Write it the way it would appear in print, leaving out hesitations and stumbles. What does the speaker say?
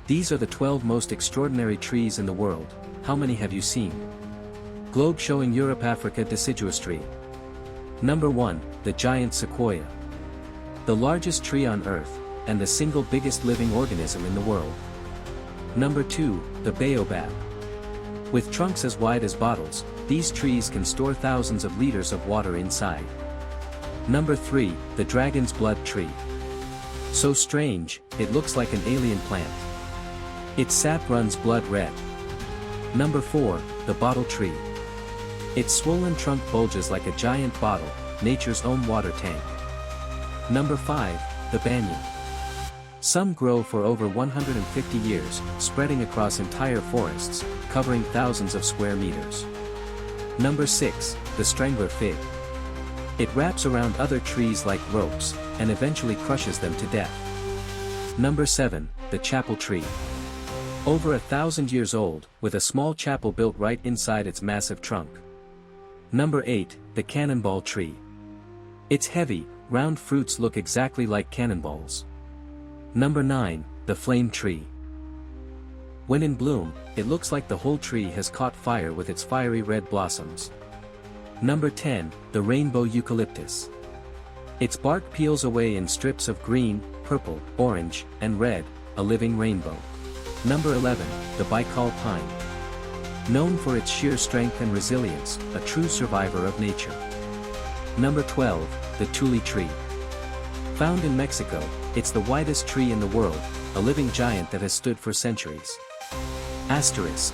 These are the 12 most extraordinary trees in the world. How many have you seen? Globe showing Europe, Africa deciduous tree. Number 1, the giant sequoia. The largest tree on Earth, and the single biggest living organism in the world. Number 2, the baobab. With trunks as wide as bottles, these trees can store thousands of liters of water inside. Number 3, the dragon's blood tree. So strange, it looks like an alien plant. Its sap runs blood red. Number 4, the bottle tree. Its swollen trunk bulges like a giant bottle, nature's own water tank. Number 5, the banyan. Some grow for over 150 years, spreading across entire forests, covering thousands of square meters. Number 6, the strangler fig. It wraps around other trees like ropes, and eventually crushes them to death. Number 7, the chapel tree. Over 1,000 years old, with a small chapel built right inside its massive trunk. Number 8, the cannonball tree. Its heavy, round fruits look exactly like cannonballs. Number 9, the flame tree. When in bloom, it looks like the whole tree has caught fire with its fiery red blossoms. Number 10, the rainbow eucalyptus. Its bark peels away in strips of green, purple, orange, and red, a living rainbow. Number 11, the Baikal pine. Known for its sheer strength and resilience, a true survivor of nature. Number 12, the Tule tree. Found in Mexico, it's the widest tree in the world, a living giant that has stood for centuries. Asterisk.